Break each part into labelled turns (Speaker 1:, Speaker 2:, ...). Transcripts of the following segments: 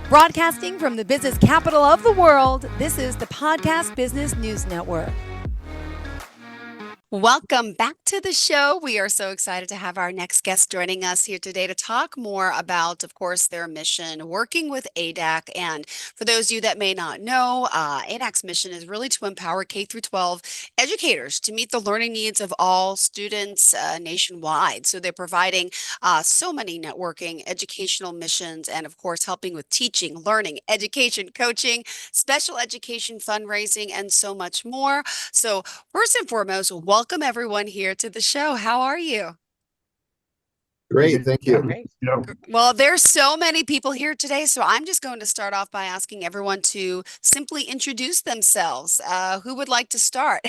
Speaker 1: Broadcasting from the business capital of the world, this is the Podcast Business News Network. Welcome back to the show. We are so excited to have our next guest joining us here today to talk more about, of course, their mission working with ADAC. And for those of you that may not know, ADAC's mission is really to empower K through 12 educators to meet the learning needs of all students nationwide. So they're providing so many networking, educational missions, and of course, helping with teaching, learning, education, coaching, special education, fundraising, and so much more. So first and foremost, welcome everyone here to the show. How are you?
Speaker 2: Great, thank you.
Speaker 3: Great.
Speaker 1: Well, there's so many people here today, so I'm just going to start off by asking everyone to simply introduce themselves. Who would like to start?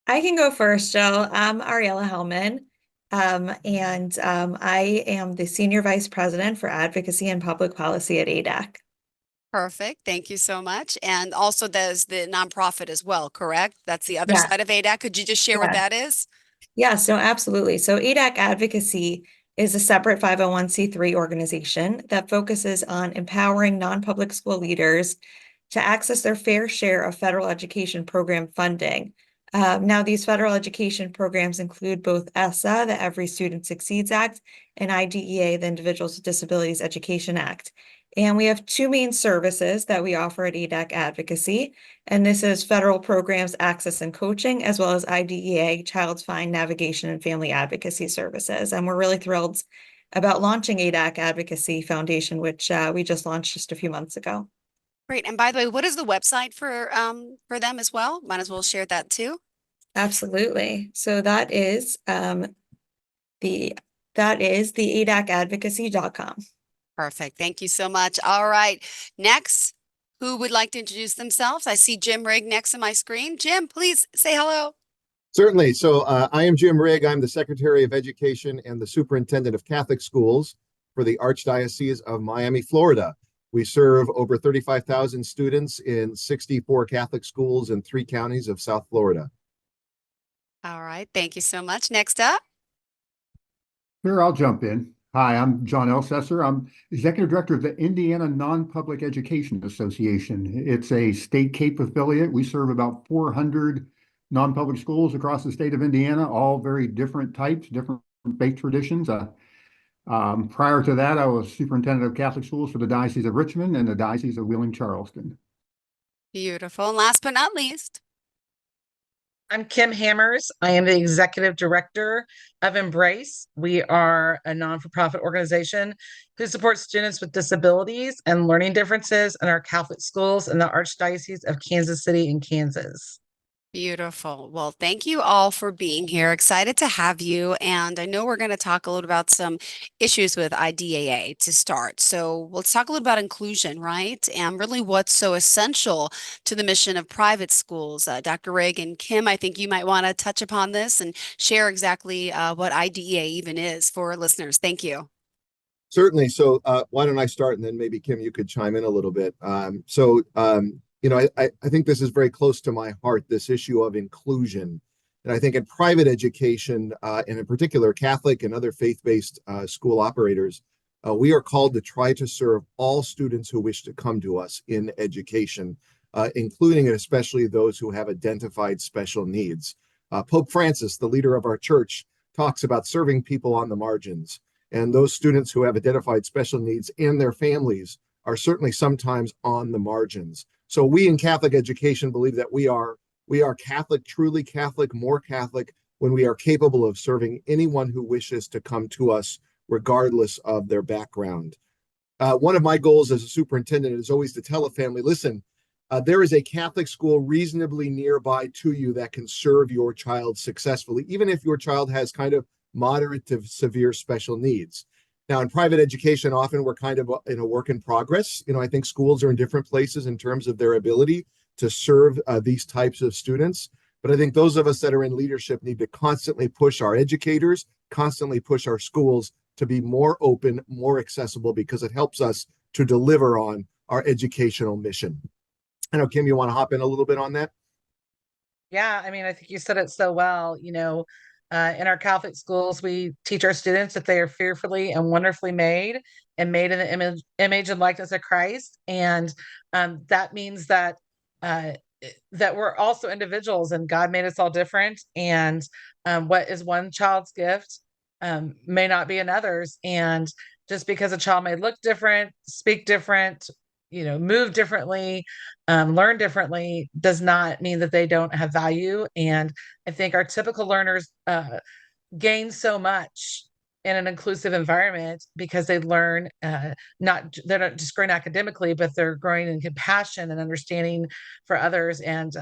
Speaker 3: I can go first, Jill. I'm Ariella Hellman, I am the Senior Vice President for Advocacy and Public Policy at ADAC.
Speaker 1: Perfect. Thank you so much. And also there's the nonprofit as well, correct? That's the other
Speaker 3: Yeah.
Speaker 1: side of ADAC. Could you just share what that is?
Speaker 3: Yes, no, absolutely. So ADAC Advocacy is a separate 501c3 organization that focuses on empowering non-public school leaders to access their fair share of federal education program funding. Now, these federal education programs include both ESSA, the Every Student Succeeds Act, and IDEA, the Individuals with Disabilities Education Act. And we have two main services that we offer at ADAC Advocacy, and this is federal programs access and coaching, as well as IDEA, Child's Find Navigation and Family Advocacy Services. And we're really thrilled about launching ADAC Advocacy Foundation, which we just launched just a few months ago.
Speaker 1: Great. And by the way, what is the website for them as well? Might as well share that too.
Speaker 3: Absolutely. So that is the adacadvocacy.com.
Speaker 1: Perfect. Thank you so much. All right. Next, who would like to introduce themselves? I see Jim Rigg next to my screen. Jim, please say hello.
Speaker 2: Certainly. So I am Jim Rigg. I'm the Secretary of Education and the Superintendent of Catholic Schools for the Archdiocese of Miami, Florida. We serve over 35,000 students in 64 Catholic schools in 3 counties of South Florida.
Speaker 1: All right. Thank you so much. Next up.
Speaker 4: Sure, I'll jump in. Hi, I'm John Elsesser. I'm Executive Director of the Indiana Non-Public Education Association. It's a state CAPE affiliate. We serve about 400 non-public schools across the state of Indiana, all very different types, different faith traditions. Prior to that, I was Superintendent of Catholic Schools for the Diocese of Richmond and the Diocese of Wheeling-Charleston.
Speaker 1: Beautiful. And last but not least.
Speaker 5: I'm Kim Hammers. I am the Executive Director of Embrace. We are a non-for-profit organization who supports students with disabilities and learning differences in our Catholic schools in the Archdiocese of Kansas City in Kansas.
Speaker 1: Beautiful. Well, thank you all for being here. Excited to have you. And I know we're going to talk a little about some issues with IDAA to start. So let's talk a little about inclusion, right? And really what's so essential to the mission of private schools. Dr. Rigg and Kim, I think you might want to touch upon this and share exactly what IDEA even is for listeners. Thank you.
Speaker 2: Certainly. So why don't I start, and then maybe Kim, you could chime in a little bit. I think this is very close to my heart, this issue of inclusion. And I think in private education, and in particular Catholic and other faith-based school operators, we are called to try to serve all students who wish to come to us in education, including and especially those who have identified special needs. Pope Francis, the leader of our church, talks about serving people on the margins. And those students who have identified special needs and their families are certainly sometimes on the margins. So we in Catholic education believe that we are Catholic, truly Catholic, more Catholic, when we are capable of serving anyone who wishes to come to us, regardless of their background. One of my goals as a superintendent is always to tell a family, listen, there is a Catholic school reasonably nearby to you that can serve your child successfully, even if your child has kind of moderate to severe special needs. Now, in private education, often we're kind of in a work in progress. I think schools are in different places in terms of their ability to serve these types of students. But I think those of us that are in leadership need to constantly push our educators, constantly push our schools to be more open, more accessible, because it helps us to deliver on our educational mission. I know, Kim, you want to hop in a little bit on that?
Speaker 5: Yeah, I mean, I think you said it so well. In our Catholic schools, we teach our students that they are fearfully and wonderfully made and made in the image and likeness of Christ. And that means uh, that we're also individuals and God made us all different. And what is one child's gift may not be another's. And just because a child may look different, speak different, move differently, learn differently, does not mean that they don't have value. And I think our typical learners gain so much in an inclusive environment because they learn they're not just growing academically, but they're growing in compassion and understanding for others and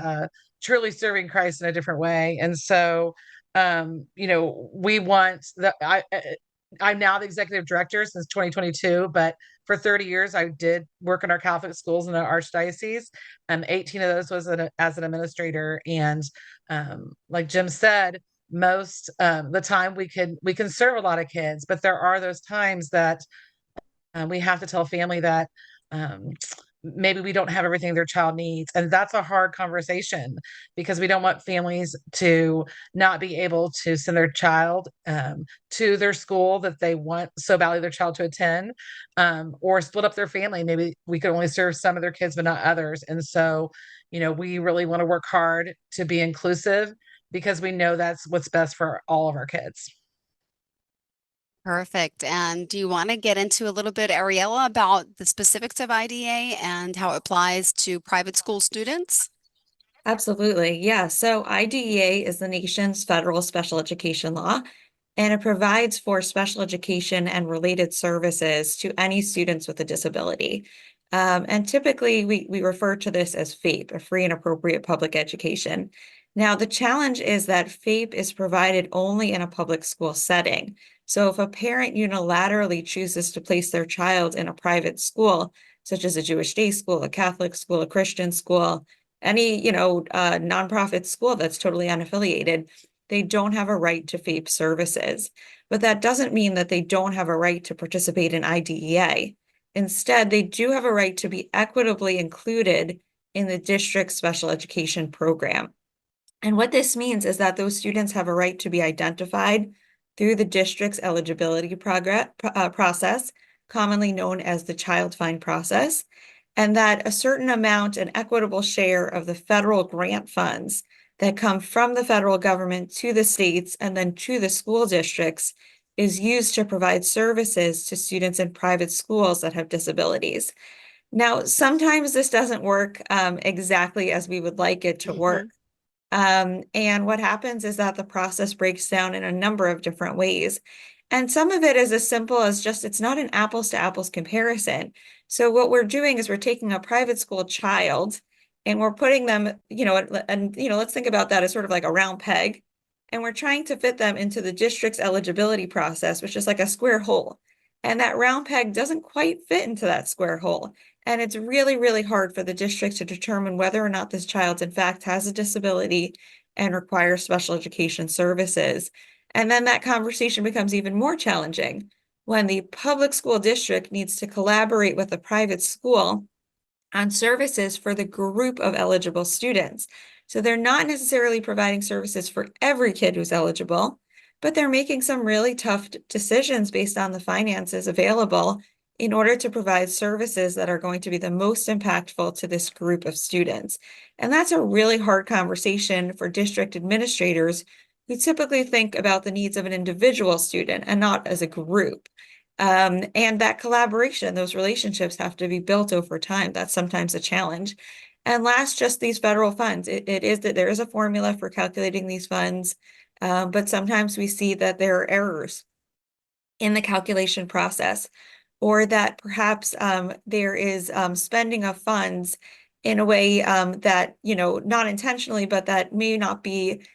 Speaker 5: truly serving Christ in a different way. And so, we want that. I'm now the executive director since 2022, but for 30 years, I did work in our Catholic schools in the Archdiocese, and 18 of those was as an administrator. And like Jim said, most the time we can serve a lot of kids, but there are those times that we have to tell family that um, maybe we don't have everything their child needs. And that's a hard conversation because we don't want families to not be able to send their child to their school that they want so badly their child to attend, or split up their family. Maybe we could only serve some of their kids, but not others. And so, we really want to work hard to be inclusive because we know that's what's best for all of our kids.
Speaker 1: Perfect. And do you want to get into a little bit, Ariella, about the specifics of IDA and how it applies to private school students?
Speaker 3: Absolutely. Yeah. So IDEA is the nation's federal special education law, and it provides for special education and related services to any students with a disability. And typically, we refer to this as FAPE, a free and appropriate public education. Now, the challenge is that FAPE is provided only in a public school setting. So if a parent unilaterally chooses to place their child in a private school, such as a Jewish day school, a Catholic school, a Christian school, any, nonprofit school that's totally unaffiliated, they don't have a right to FAPE services. But that doesn't mean that they don't have a right to participate in IDEA. Instead, they do have a right to be equitably included in the district's special education program. And what this means is that those students have a right to be identified through the district's eligibility process, commonly known as the child find process, and that a certain amount, an equitable share of the federal grant funds that come from the federal government to the states and then to the school districts is used to provide services to students in private schools that have disabilities. Now, sometimes this doesn't work exactly as we would like it to work. And what happens is that the process breaks down in a number of different ways. And some of it is as simple as just, it's not an apples to apples comparison. So what we're doing is we're taking a private school child and we're putting them, let's think about that as sort of like a round peg. And we're trying to fit them into the district's eligibility process, which is like a square hole. And that round peg doesn't quite fit into that square hole. And it's really, really hard for the district to determine whether or not this child, in fact, has a disability and requires special education services. And then that conversation becomes even more challenging when the public school district needs to collaborate with a private school on services for the group of eligible students. So they're not necessarily providing services for every kid who's eligible, but they're making some really tough decisions based on the finances available in order to provide services that are going to be the most impactful to this group of students. And that's a really hard conversation for district administrators who typically think about the needs of an individual student and not as a group. And that collaboration, those relationships have to be built over time. That's sometimes a challenge. And last, just these federal funds. It is that there is a formula for calculating these funds, but sometimes we see that there are errors in the calculation process, or that perhaps there is spending of funds in a way that, not intentionally, but that may not be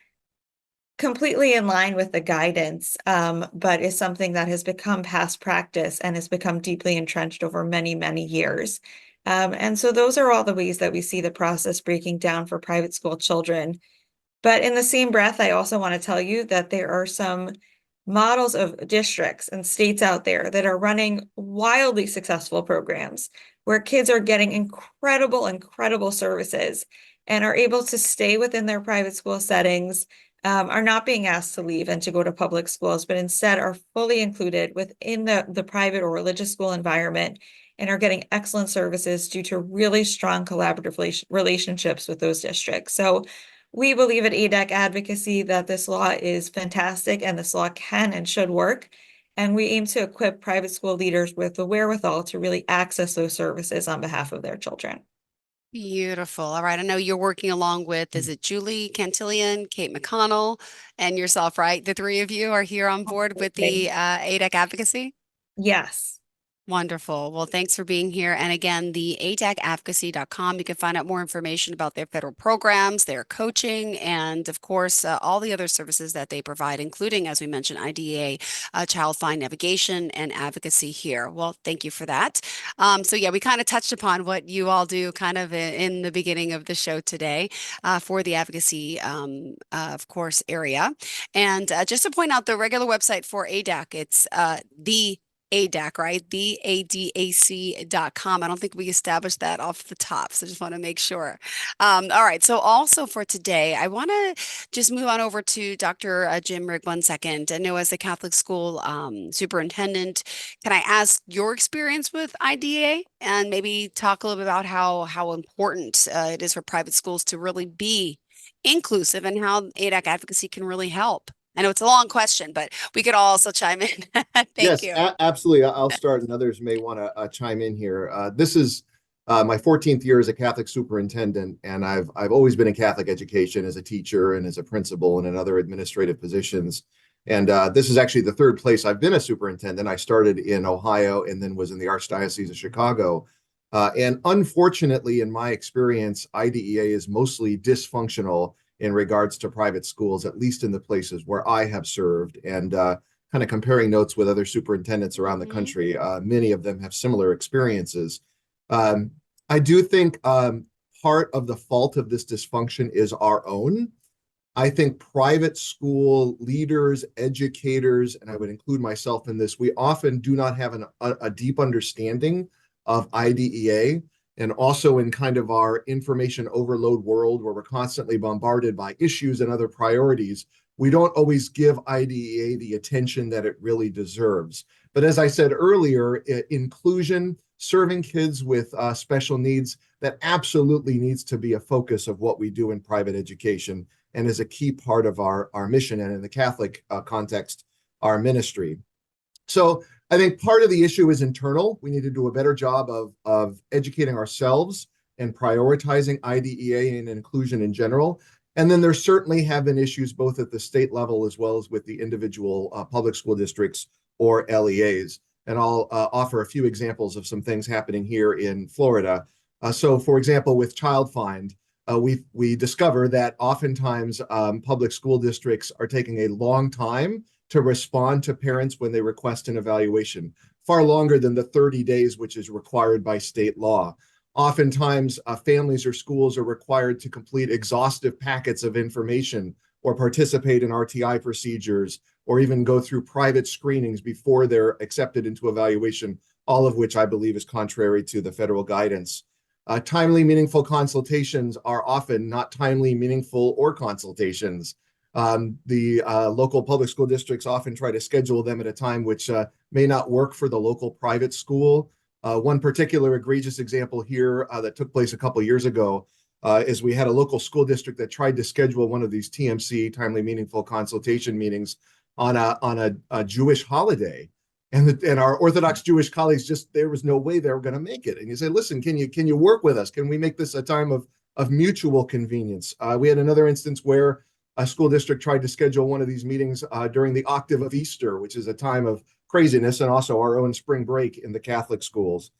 Speaker 3: completely in line with the guidance, but is something that has become past practice and has become deeply entrenched over many, many years. And so those are all the ways that we see the process breaking down for private school children. But in the same breath, I also want to tell you that there are some models of districts and states out there that are running wildly successful programs where kids are getting incredible, incredible services and are able to stay within their private school settings, are not being asked to leave and to go to public schools, but instead are fully included within the private or religious school environment and are getting excellent services due to really strong collaborative relationships with those districts. So we believe at ADAC Advocacy that this law is fantastic and this law can and should work. And we aim to equip private school leaders with the wherewithal to really access those services on behalf of their children.
Speaker 1: Beautiful. All right. I know you're working along with, is it Julie Cantillion, Kate McConnell, and yourself, right? The three of you are here on board with the ADAC advocacy?
Speaker 3: Yes.
Speaker 1: Wonderful. Well, thanks for being here. And again, the adacadvocacy.com, you can find out more information about their federal programs, their coaching, and of course, all the other services that they provide, including, as we mentioned, IDEA, child find navigation and advocacy here. Well, thank you for that. So yeah, we kind of touched upon what you all do kind of in the beginning of the show today for the advocacy, of course, area. And just to point out the regular website for ADAC, it's the ADAC, right? The ADAC.com. I don't think we established that off the top, so just want to make sure. All right. So also for today, I want to just move on over to Dr. Jim Rigg 1 second. I know as the Catholic school superintendent, can I ask your experience with IDA and maybe talk a little bit about how important it is for private schools to really be inclusive and how ADAC advocacy can really help? I know it's a long question, but we could also chime in. Thank
Speaker 2: Yes,
Speaker 1: you.
Speaker 2: absolutely. I'll start, and others may want to chime in here. This is my 14th year as a Catholic superintendent, and I've always been in Catholic education as a teacher and as a principal and in other administrative positions. And this is actually the third place I've been a superintendent. I started in Ohio and then was in the Archdiocese of Chicago. And unfortunately, in my experience, IDEA is mostly dysfunctional in regards to private schools, at least in the places where I have served. And kind of comparing notes with other superintendents around the country, many of them have similar experiences. I do think part of the fault of this dysfunction is our own. I think private school leaders, educators, and I would include myself in this, we often do not have a deep understanding of IDEA. And also in kind of our information overload world where we're constantly bombarded by issues and other priorities, we don't always give IDEA the attention that it really deserves. But as I said earlier, inclusion, serving kids with special needs, that absolutely needs to be a focus of what we do in private education and is a key part of our mission and in the Catholic context, our ministry. So I think part of the issue is internal. We need to do a better job of educating ourselves and prioritizing IDEA and inclusion in general. And then there certainly have been issues both at the state level as well as with the individual public school districts or LEAs. And I'll offer a few examples of some things happening here in Florida. So for example, with Child Find, we discover that oftentimes public school districts are taking a long time to respond to parents when they request an evaluation, far longer than the 30 days, which is required by state law. Oftentimes, families or schools are required to complete exhaustive packets of information or participate in RTI procedures or even go through private screenings before they're accepted into evaluation, all of which I believe is contrary to the federal guidance. Timely, meaningful consultations are often not timely, meaningful, or consultations. The local public school districts often try to schedule them at a time which may not work for the local private school. One particular egregious example here that took place a couple years ago is we had a local school district that tried to schedule one of these TMC, timely, meaningful consultation meetings on a Jewish holiday. And our Orthodox Jewish colleagues there was no way they were going to make it. And you say, listen, can you work with us? Can we make this a time of mutual convenience? We had another instance where a school district tried to schedule one of these meetings during the octave of Easter, which is a time of craziness and also our own spring break in the Catholic schools.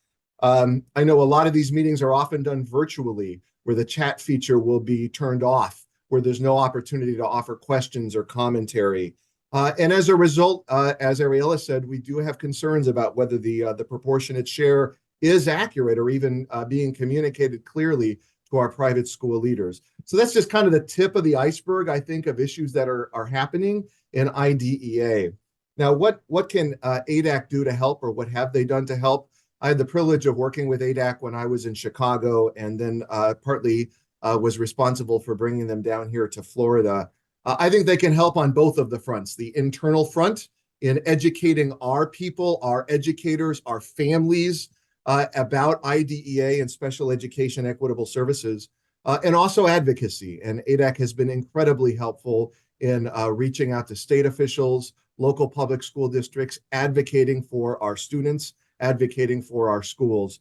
Speaker 2: I know a lot of these meetings are often done virtually, where the chat feature will be turned off, where there's no opportunity to offer questions or commentary. And as a result, as Ariella said, we do have concerns about whether the proportionate share is accurate or even being communicated clearly to our private school leaders. So that's just kind of the tip of the iceberg, I think, of issues that are happening in IDEA. Now, what can ADAC do to help, or what have they done to help? I had the privilege of working with ADAC when I was in Chicago, and then partly was responsible for bringing them down here to Florida. I think they can help on both of the fronts, the internal front in educating our people, our educators, our families about IDEA and special education equitable services, and also advocacy. And ADAC has been incredibly helpful in reaching out to state officials, local public school districts, advocating for our students, advocating for our schools.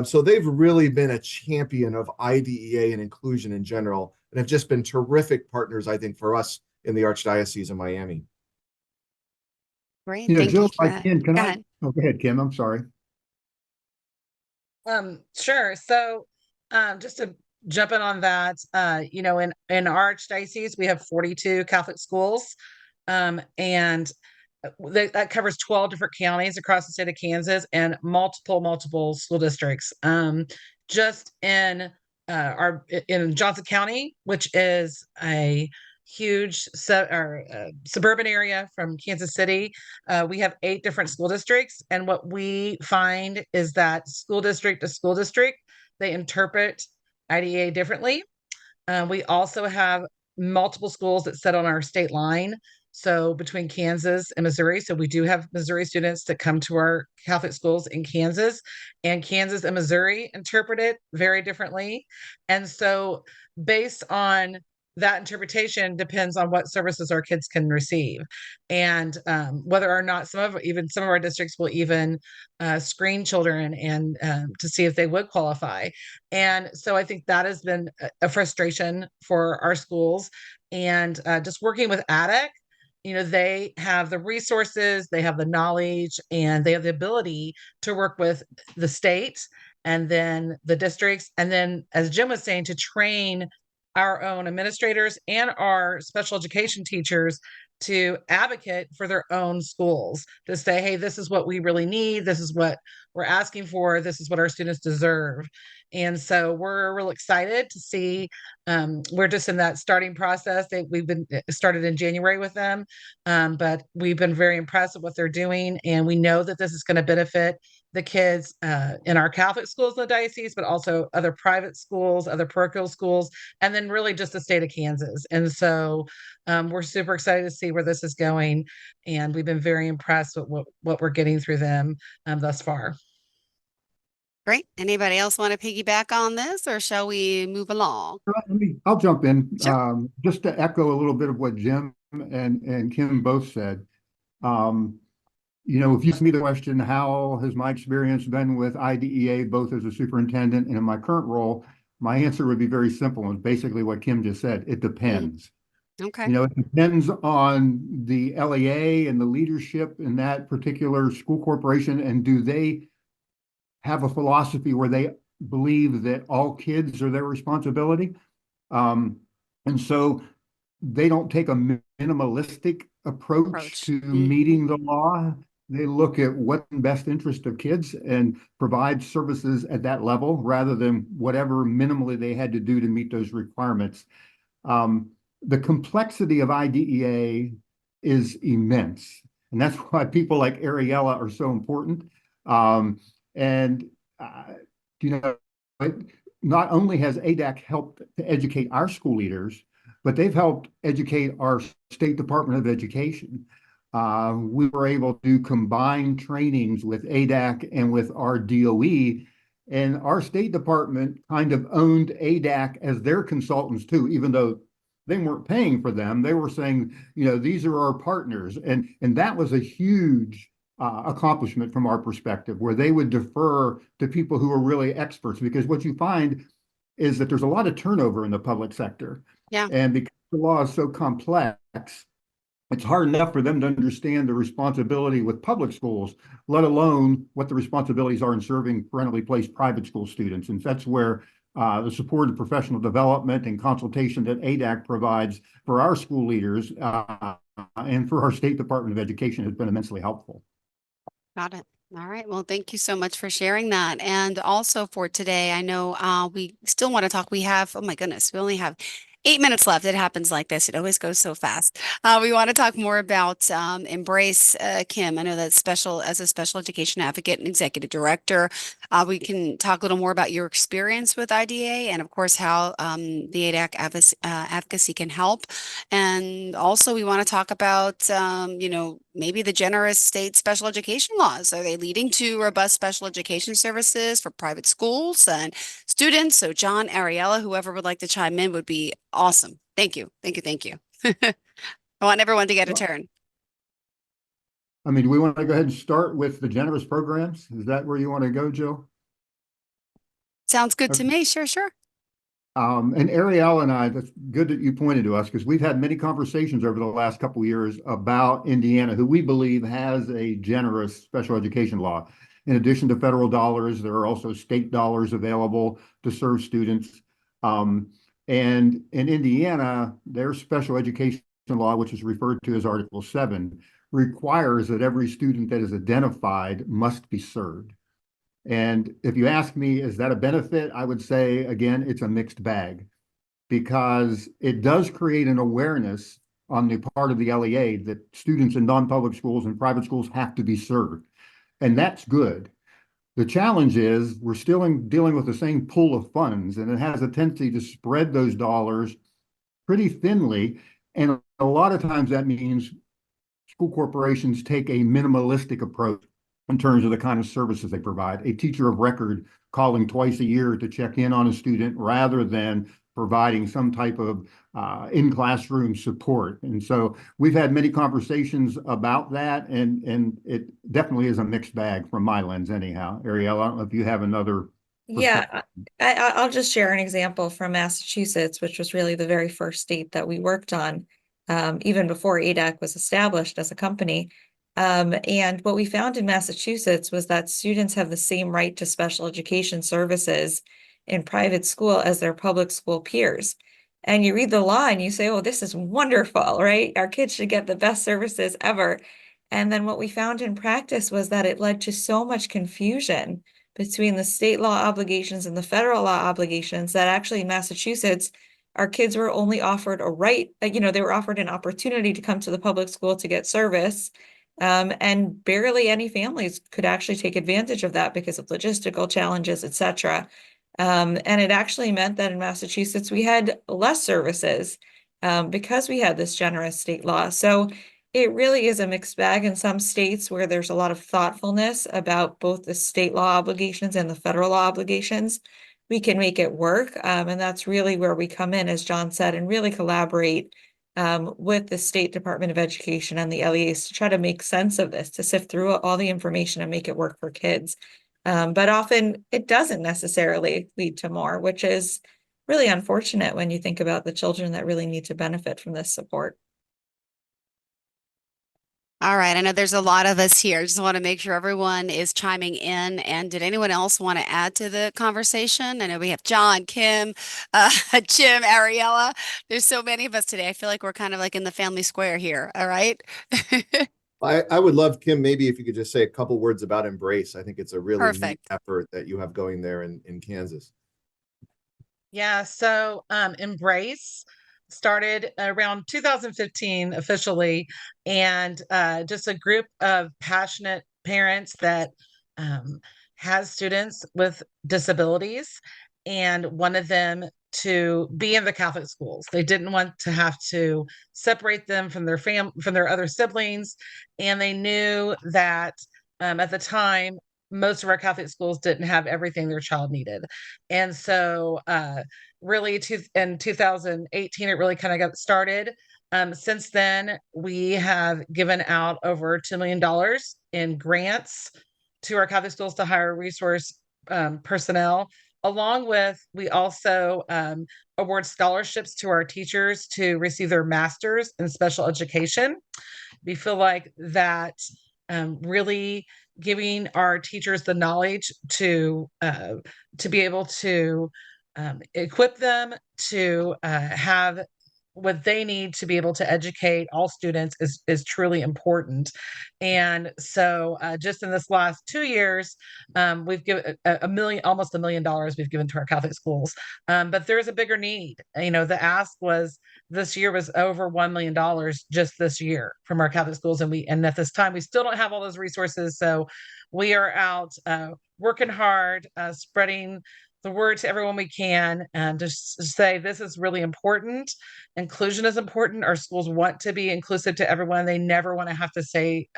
Speaker 2: So they've really been a champion of IDEA and inclusion in general, and have just been terrific partners, I think, for us in the Archdiocese of Miami.
Speaker 1: Great. Thank
Speaker 4: Jill,
Speaker 1: you
Speaker 4: if
Speaker 1: for
Speaker 4: I
Speaker 1: that.
Speaker 4: can,
Speaker 1: Go
Speaker 4: I?
Speaker 1: ahead.
Speaker 4: Oh, go ahead, Kim. I'm sorry.
Speaker 5: Sure. So, just to jump in on that, in our archdiocese, we have 42 Catholic schools, and that covers 12 different counties across the state of Kansas and multiple school districts. Just in Johnson County, which is a huge suburban area from Kansas City. We have 8 different school districts, and what we find is that school district to school district, they interpret IDEA differently. We also have multiple schools that sit on our state line. So between Kansas and Missouri. So we do have Missouri students that come to our Catholic schools in Kansas, and Kansas and Missouri interpret it very differently. And so based on that interpretation depends on what services our kids can receive, and whether or not some of our districts will even screen children and to see if they would qualify. And so I think that has been a frustration for our schools. And just working with ADAC, they have the resources, they have the knowledge, and they have the ability to work with the state and then the districts. And then, as Jim was saying, to train our own administrators and our special education teachers to advocate for their own schools, to say, hey, this is what we really need. This is what we're asking for. This is what our students deserve. And so we're real excited to see. We're just in that starting process. We've been started in January with them, but we've been very impressed with what they're doing, and we know that this is going to benefit the kids in our Catholic schools in the diocese, but also other private schools, other parochial schools, and then really just the state of Kansas. And so we're super excited to see where this is going, and we've been very impressed with what we're getting through them thus far.
Speaker 1: Great. Anybody else want to piggyback on this, or shall we move along?
Speaker 4: I'll jump in
Speaker 1: Sure.
Speaker 4: just to echo a little bit of what Jim and Kim both said. If you ask me the question, how has my experience been with IDEA, both as a superintendent and in my current role, my answer would be very simple and basically what Kim just said. It depends.
Speaker 1: Okay.
Speaker 4: It depends on the LEA and the leadership in that particular school corporation, and do they have a philosophy where they believe that all kids are their responsibility. And so they don't take a minimalistic approach to meeting the law. They look at what's in best interest of kids and provide services at that level rather than whatever minimally they had to do to meet those requirements. The complexity of IDEA is immense. And that's why people like Ariella are so important. And, not only has ADAC helped to educate our school leaders, but they've helped educate our State Department of Education. We were able to combine trainings with ADAC and with our DOE, and our State Department kind of owned ADAC as their consultants too, even though they weren't paying for them. They were saying, these are our partners. And that was a huge accomplishment from our perspective, where they would defer to people who are really experts, because what you find is that there's a lot of turnover in the public sector.
Speaker 1: Yeah.
Speaker 4: And because the law is so complex, it's hard enough for them to understand the responsibility with public schools, let alone what the responsibilities are in serving parentally placed private school students. And that's where the support of professional development and consultation that ADAC provides for our school leaders and for our State Department of Education has been immensely helpful.
Speaker 1: Got it. All right. Well, thank you so much for sharing that. And also for today, I know we still want to talk. We have, oh my goodness, we only have 8 minutes left. It happens like this. It always goes so fast. We want to talk more about Embrace, Kim. I know that special as a special education advocate and executive director, we can talk a little more about your experience with IDA and, of course, how the ADAC advocacy can help. And also, we want to talk about, maybe the generous state special education laws. Are they leading to robust special education services for private schools and students? So John, Ariella, whoever would like to chime in would be awesome. Thank you. Thank you. Thank you. I want everyone to get a
Speaker 4: Well,
Speaker 1: turn.
Speaker 4: I mean, do we want to go ahead and start with the generous programs? Is that where you want to go, Jill?
Speaker 1: Sounds good to
Speaker 4: Okay.
Speaker 1: me. Sure, sure.
Speaker 4: And Ariel and I, that's good that you pointed to us because we've had many conversations over the last couple of years about Indiana, who we believe has a generous special education law. In addition to federal dollars, there are also state dollars available to serve students. And in Indiana, their special education law, which is referred to as Article 7, requires that every student that is identified must be served. And if you ask me, is that a benefit? I would say, again, it's a mixed bag because it does create an awareness on the part of the LEA that students in non-public schools and private schools have to be served. And that's good. The challenge is we're still dealing with the same pool of funds, and it has a tendency to spread those dollars pretty thinly. And a lot of times that means school corporations take a minimalistic approach in terms of the kind of services they provide. A teacher of record calling twice a year to check in on a student rather than providing some type of in-classroom support. And so we've had many conversations about that, and it definitely is a mixed bag from my lens anyhow. Ariel, I don't know if you have another perspective.
Speaker 3: Yeah, I'll just share an example from Massachusetts, which was really the very first state that we worked on, even before ADAC was established as a company. And what we found in Massachusetts was that students have the same right to special education services in private school as their public school peers. And you read the law and you say, oh, this is wonderful, right? Our kids should get the best services ever. And then what we found in practice was that it led to so much confusion between the state law obligations and the federal law obligations that actually in Massachusetts, our kids were only offered a right, they were offered an opportunity to come to the public school to get service. And barely any families could actually take advantage of that because of logistical challenges, etc. And it actually meant that in Massachusetts, we had less services because we had this generous state law. So it really is a mixed bag in some states where there's a lot of thoughtfulness about both the state law obligations and the federal law obligations. We can make it work. And that's really where we come in, as John said, and really collaborate with the State Department of Education and the LEAs to try to make sense of this, to sift through all the information and make it work for kids. But often it doesn't necessarily lead to more, which is really unfortunate when you think about the children that really need to benefit from this support.
Speaker 1: All right. I know there's a lot of us here. Just want to make sure everyone is chiming in. And did anyone else want to add to the conversation? I know we have John, Kim, Jim, Ariella. There's so many of us today. I feel like we're kind of like in the family square here. All right.
Speaker 2: I would love, Kim, maybe if you could just say a couple words about Embrace. I think it's a really neat
Speaker 1: Perfect.
Speaker 2: effort that you have going there in Kansas.
Speaker 5: Yeah, so Embrace started around 2015 officially, and just a group of passionate parents that um, has students with disabilities and wanted them to be in the Catholic schools. They didn't want to have to separate them from from their other siblings, and they knew that at the time most of our Catholic schools didn't have everything their child needed. And so really in 2018, it really kind of got started. Since then, we have given out over $2 million in grants to our Catholic schools to hire resource personnel. Along with, we also award scholarships to our teachers to receive their masters in special education. We feel like that really giving our teachers the knowledge to be able to equip them to have what they need to be able to educate all students is truly important. And so just in this last 2 years, we've given almost $1 million we've given to our Catholic schools. But there's a bigger need. The ask was this year was over $1 million just this year from our Catholic schools. And at this time, we still don't have all those resources. So we are out working hard, spreading the word to everyone we can, and just say this is really important. Inclusion is important. Our schools want to be inclusive to everyone. They never want to have to say,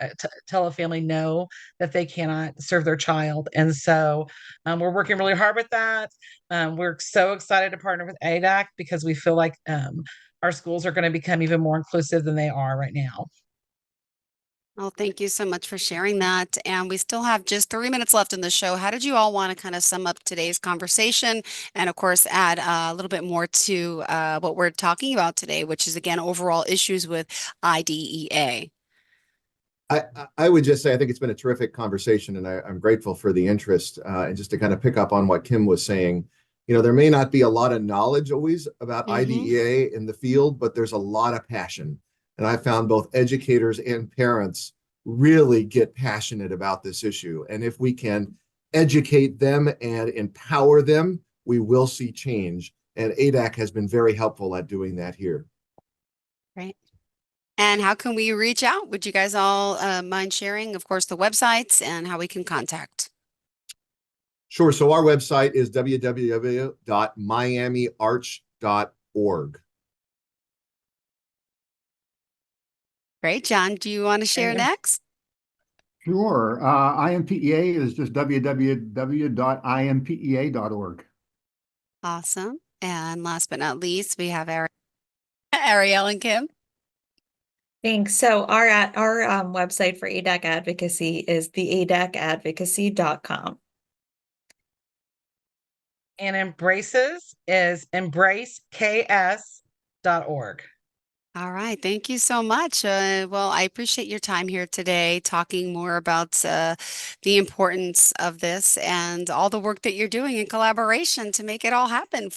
Speaker 5: tell a family no, that they cannot serve their child. And so we're working really hard with that. We're so excited to partner with ADAC because we feel like our schools are going to become even more inclusive than they are right now.
Speaker 1: Well, thank you so much for sharing that. And we still have just 3 minutes left in the show. How did you all want to kind of sum up today's conversation? And of course, add a little bit more to what we're talking about today, which is, again, overall issues with IDEA.
Speaker 2: I would just say, I think it's been a terrific conversation, and I'm grateful for the interest. And just to kind of pick up on what Kim was saying, there may not be a lot of knowledge always about IDEA in the field, but there's a lot of passion. And I found both educators and parents really get passionate about this issue. And if we can educate them and empower them, we will see change. And ADAC has been very helpful at doing that here.
Speaker 1: Right. And how can we reach out? Would you guys all mind sharing, of course, the websites and how we can contact?
Speaker 2: Sure. So our website is www.miamiarch.org.
Speaker 1: Great. John, do you want to share next?
Speaker 4: Sure. IMPEA is just www.impea.org.
Speaker 1: Awesome. And last but not least, we have Ariel and Kim.
Speaker 3: Thanks. So our website for ADAC advocacy is theadacadvocacy.com.
Speaker 5: And Embraces is embraceks.org.
Speaker 1: All right. Thank you so much. Well, I appreciate your time here today, talking more about the importance of this and all the work that you're doing in collaboration to make it all happen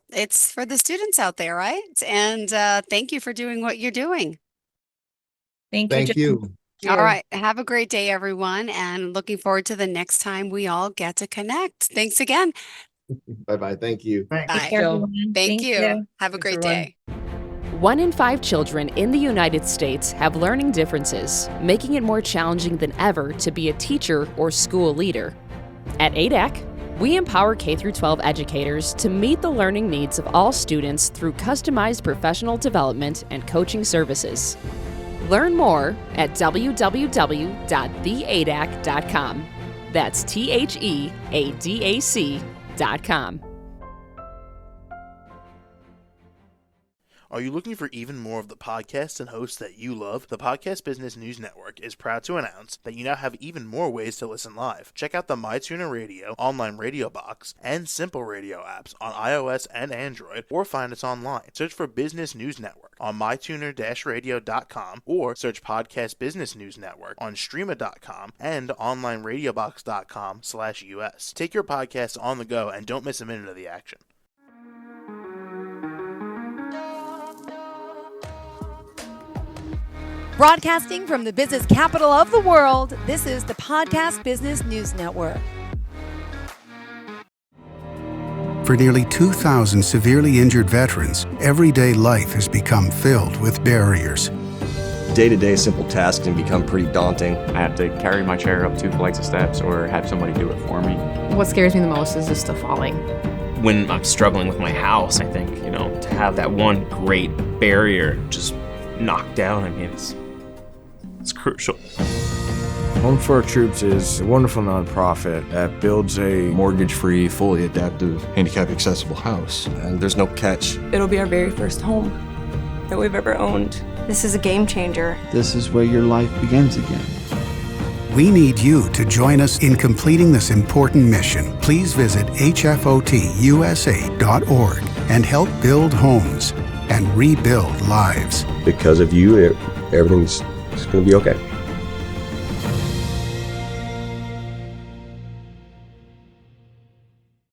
Speaker 1: it's for the students out there, right? And thank you for doing what you're doing.
Speaker 3: Thank you.
Speaker 1: All right. Have a great day, everyone. And looking forward to the next time we all get to connect. Thanks again.
Speaker 2: Bye-bye. Thank you.
Speaker 4: Thanks.
Speaker 1: Bye.
Speaker 3: Thank you.
Speaker 1: Have a
Speaker 5: Thanks,
Speaker 1: great
Speaker 5: everyone.
Speaker 1: day.
Speaker 6: 1 in 5 children in the United States have learning differences, making it more challenging than ever to be a teacher or school leader. At ADAC, we empower K-12 educators to meet the learning needs of all students through customized professional development and coaching services. Learn more at www.theadac.com. That's THEADAC.com.
Speaker 7: Are you looking for even more of the podcasts and hosts that you love? The Podcast Business News Network is proud to announce that you now have even more ways to listen live. Check out the MyTuner Radio, online radio box, and Simple Radio apps on iOS and Android, or find us online. Search for Business News Network on mytuner-radio.com, or search Podcast Business News Network on streama.com and onlineradiobox.com/US. Take your podcast on the go and don't miss a minute of the action.
Speaker 8: Broadcasting from the business capital of the world, this is the Podcast Business News Network.
Speaker 9: For nearly 2,000 severely injured veterans, everyday life has become filled with barriers.
Speaker 10: Day-to-day simple tasks can become pretty daunting.
Speaker 11: I have to carry my chair up 2 flights of steps or have somebody do it for me.
Speaker 12: What scares me the most is just the falling.
Speaker 13: When I'm struggling with my house, I think, to have that one great barrier just knocked down, it's crucial.
Speaker 14: Home for Our Troops is a wonderful nonprofit that builds a
Speaker 10: mortgage-free, fully adaptive, handicap-accessible house. And there's no catch.
Speaker 15: It'll be our very first home that we've ever owned. This is a game changer.
Speaker 16: This is where your life begins again.
Speaker 9: We need you to join us in completing this important mission. Please visit hfotusa.org and help build homes and rebuild lives.
Speaker 10: Because of you, everything's going to be okay.